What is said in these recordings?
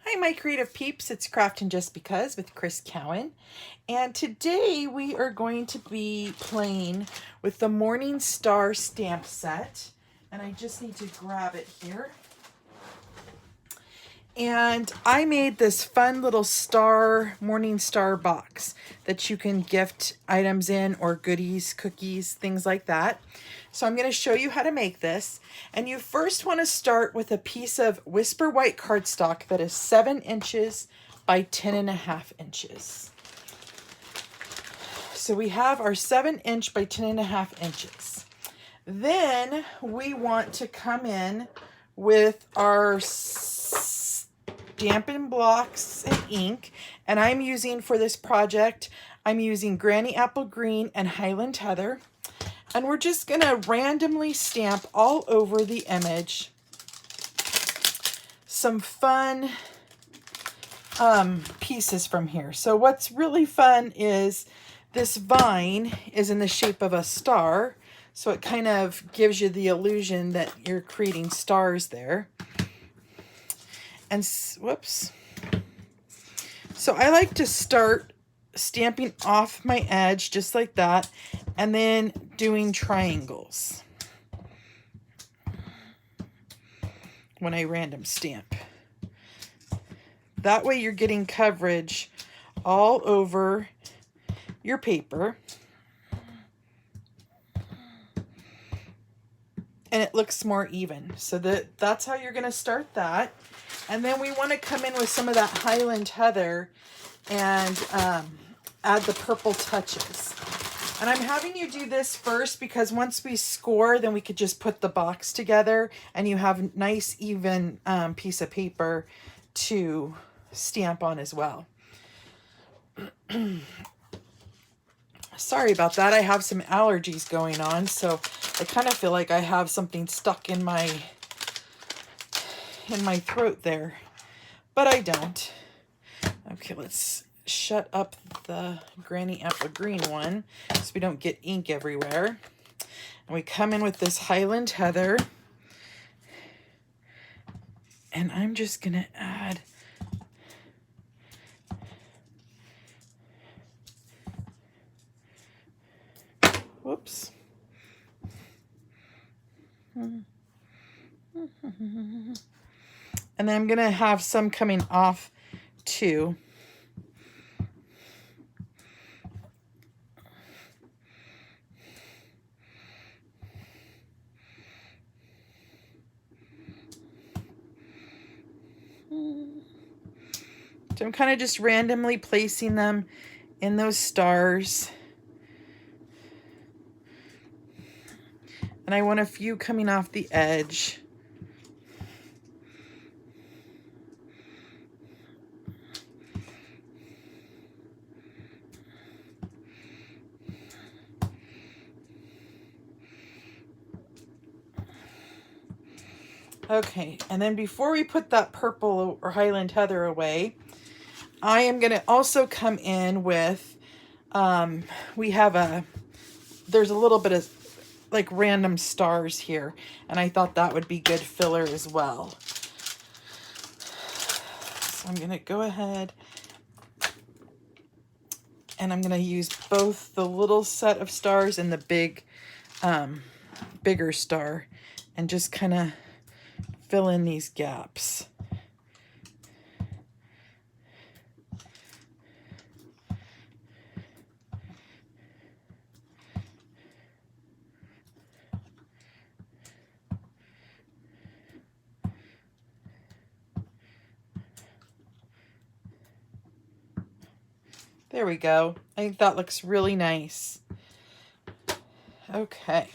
Hi, my creative peeps. It's Craftin' Just Because with Cowan. And today we are going to be playing with the Morning Star stamp set. And I just need to grab it here. And I made this fun little Morning Star box that you can gift items in, or goodies, cookies, things like that. So I'm going to show you how to make this. And you first want to start with a piece of Whisper White cardstock that is 7 inches by 10.5 inches. So we have our 7-inch by 10.5 inches. Then we want to come in with our Stampin' Blocks and ink, and I'm using for this project, I'm using Granny Apple Green and Highland Heather, and we're just gonna randomly stamp all over the image some fun pieces from here. So what's really fun is this vine is in the shape of a star, so it kind of gives you the illusion that you're creating stars there. And whoops. So I like to start stamping off my edge just like that, and then doing triangles when I random stamp. That way you're getting coverage all over your paper. And it looks more even. So that's how you're going to start that. And then we want to come in with some of that Highland Heather and add the purple touches. And I'm having you do this first because once we score, then we could just put the box together and you have a nice even piece of paper to stamp on as well. Sorry about that. I have some allergies going on, so I kind of feel like I have something stuck in my throat there, but I don't. Okay, let's shut up the Granny Apple Green one so we don't get ink everywhere. And we come in with this Highland Heather, and I'm just gonna add whoops. And then I'm going to have some coming off too. So I'm kind of just randomly placing them in those stars. And I want a few coming off the edge. Okay, and then before we put that purple or Highland Heather away, I am going to also come in with, there's a little bit of like random stars here, and I thought that would be good filler as well. So I'm going to go ahead and I'm going to use both the little set of stars and the bigger star, and just kind of fill in these gaps. There we go. I think that looks really nice. Okay.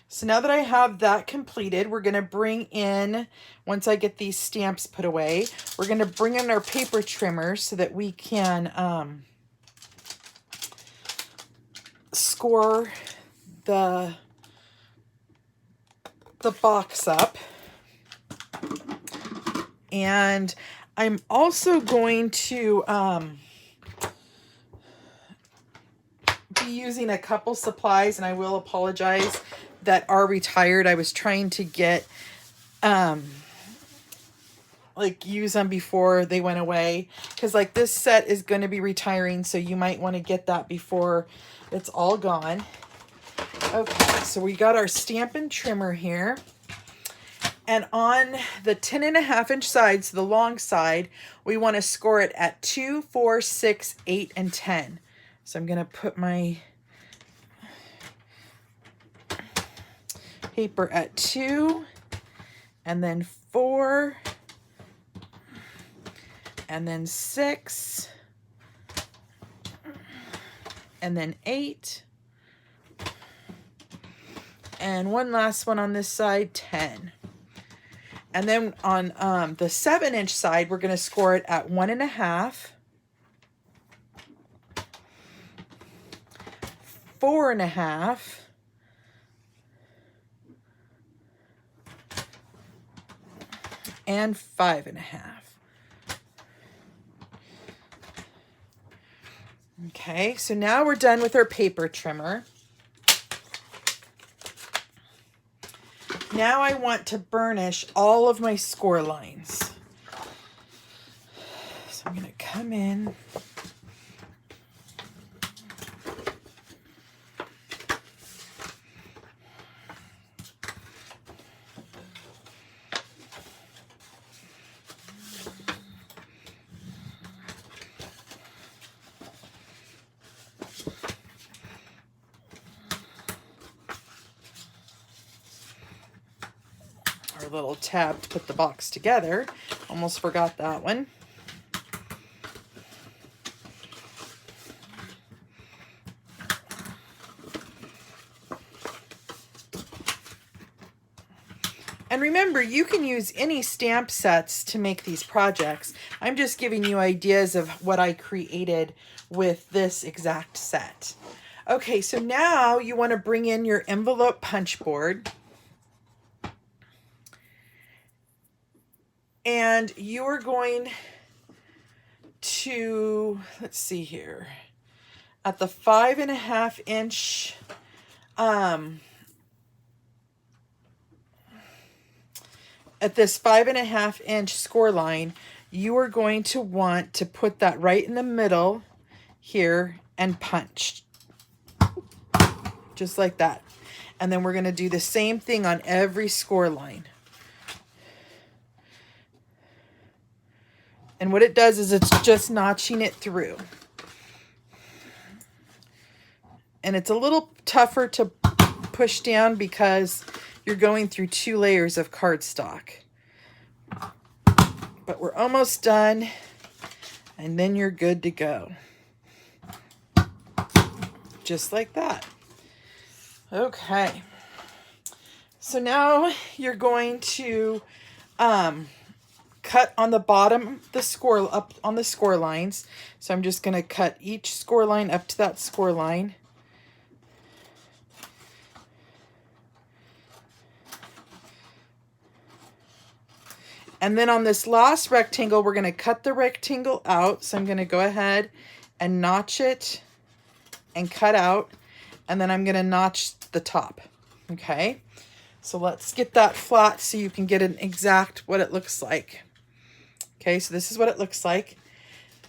So now that I have that completed, we're going to bring in, once I get these stamps put away, we're going to bring in our paper trimmer so that we can score the box up. And I'm also going to be using a couple supplies, and I will apologize that are retired. I was trying to get like use them before they went away, because like this set is going to be retiring, so you might want to get that before it's all gone. Okay, so we got our Stampin' Trimmer here, and on the 10.5-inch sides, the long side, we want to score it at 2, 4, 6, 8, and 10. So I'm going to put my paper at 2, and then 4, and then 6, and then 8, and one last one on this side, 10. And then on the 7-inch side, we're going to score it at 1.5, 4.5, and 5.5. Okay, so now we're done with our paper trimmer. Now I want to burnish all of my score lines. So I'm going to come in. Our little tab to put the box together. Almost forgot that one. And remember, you can use any stamp sets to make these projects. I'm just giving you ideas of what I created with this exact set. Okay, so now you want to bring in your envelope punch board. And you're going to, let's see here, at the 5.5-inch, at this 5.5-inch score line, you are going to want to put that right in the middle here and punch. Just like that. And then we're going to do the same thing on every score line. And what it does is it's just notching it through. And it's a little tougher to push down because you're going through 2 layers of cardstock. But we're almost done, and then you're good to go. Just like that. Okay. So now you're going to cut on the bottom, the score up on the score lines. So I'm just going to cut each score line up to that score line. And then on this last rectangle, we're going to cut the rectangle out. So I'm going to go ahead and notch it and cut out. And then I'm going to notch the top. Okay. So let's get that flat so you can get an exact what it looks like. Okay, so this is what it looks like.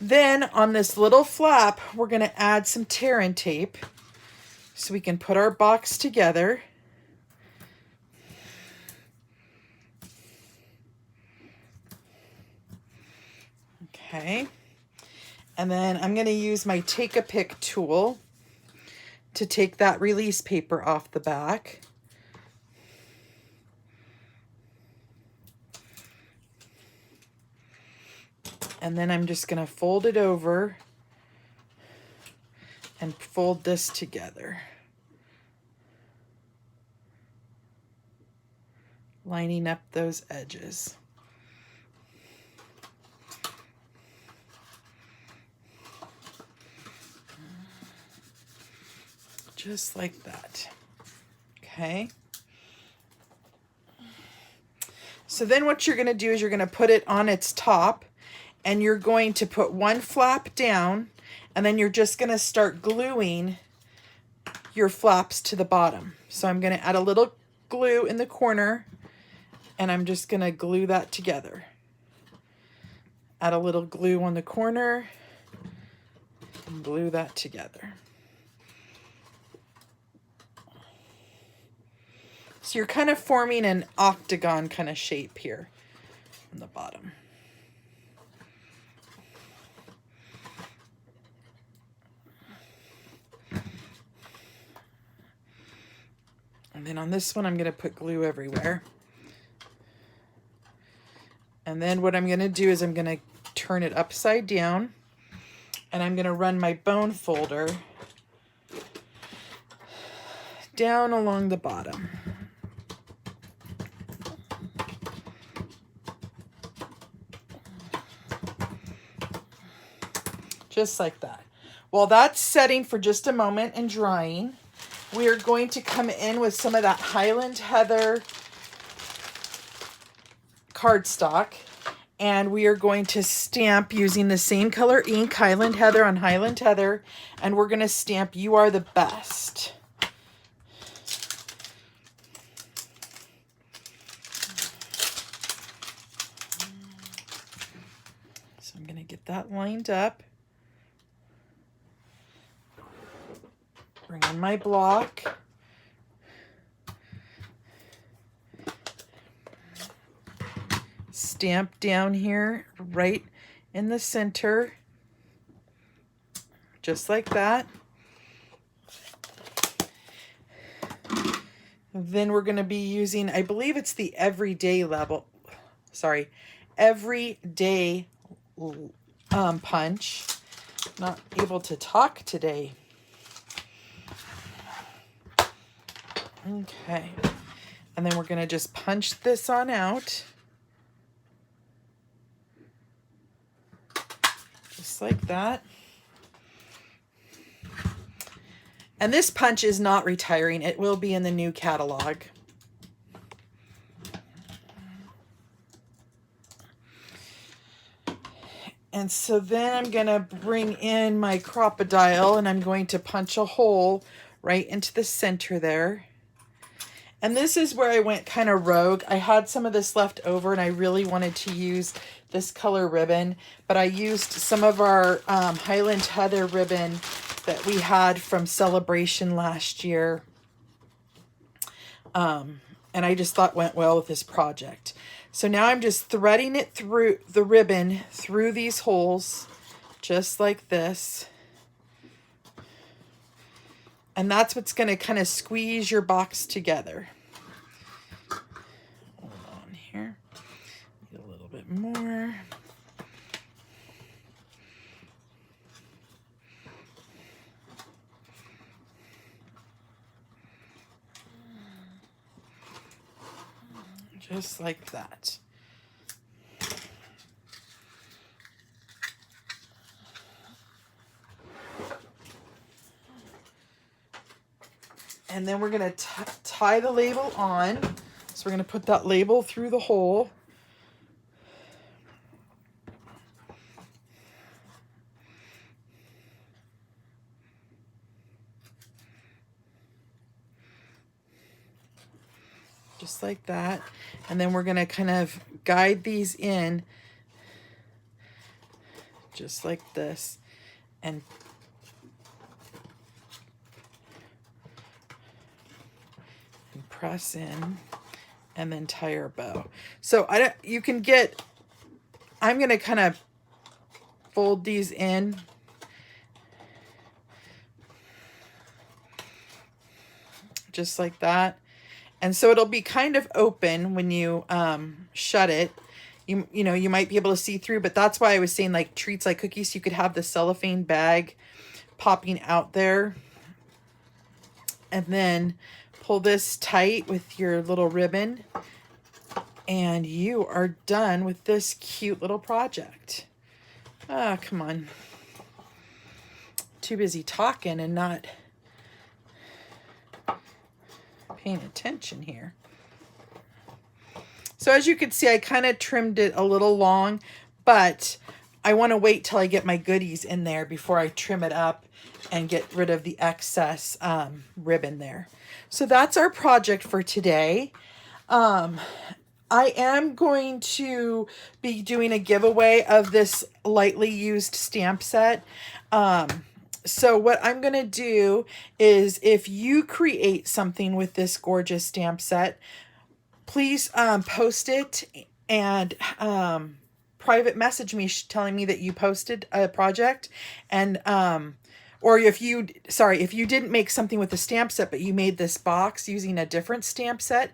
Then on this little flap, we're going to add some tear-in tape so we can put our box together. Okay, and then I'm going to use my Take-A-Pick tool to take that release paper off the back. And then I'm just going to fold it over and fold this together, lining up those edges. Just like that. Okay. So then what you're going to do is you're going to put it on its top, and you're going to put one flap down, and then you're just going to start gluing your flaps to the bottom. So I'm going to add a little glue in the corner, and I'm just going to glue that together. Add a little glue on the corner and glue that together. So you're kind of forming an octagon kind of shape here on the bottom. And then on this one, I'm going to put glue everywhere. And then what I'm going to do is I'm going to turn it upside down, and I'm going to run my bone folder down along the bottom. Just like that. While that's setting for just a moment and drying, we are going to come in with some of that Highland Heather cardstock, and we are going to stamp using the same color ink, Highland Heather on Highland Heather, and we're going to stamp "You Are the Best." So I'm going to get that lined up. Bring in my block. Stamp down here right in the center, just like that. Then we're going to be using, I believe it's the everyday punch. Not able to talk today. Okay, and then we're going to just punch this on out. Just like that. And this punch is not retiring. It will be in the new catalog. And so then I'm going to bring in my crocodile, and I'm going to punch a hole right into the center there. And this is where I went kind of rogue. I had some of this left over, and I really wanted to use this color ribbon, but I used some of our Highland Heather ribbon that we had from Celebration last year. And I just thought went well with this project. So now I'm just threading it through the ribbon through these holes, just like this. And that's what's going to kind of squeeze your box together. Hold on here. Get a little bit more. Just like that. And then we're going to tie the label on. So we're going to put that label through the hole. Just like that. And then we're going to kind of guide these in just like this and press in and then tie our bow. So you can get, I'm going to kind of fold these in. Just like that. And so it'll be kind of open when you shut it. You know, you might be able to see through, but that's why I was saying like treats like cookies. You could have the cellophane bag popping out there. And then pull this tight with your little ribbon. And you are done with this cute little project. Ah, come on. Too busy talking and not paying attention here. So as you can see, I kind of trimmed it a little long, but I want to wait till I get my goodies in there before I trim it up and get rid of the excess ribbon there. So that's our project for today. I am going to be doing a giveaway of this lightly used stamp set. So what I'm going to do is, if you create something with this gorgeous stamp set, please post it and private message me telling me that you posted a project. And or if you didn't make something with the stamp set, but you made this box using a different stamp set,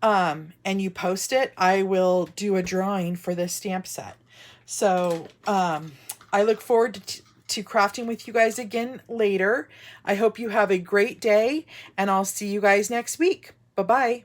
and you post it, I will do a drawing for this stamp set. So I look forward to crafting with you guys again later. I hope you have a great day, and I'll see you guys next week. Bye-bye.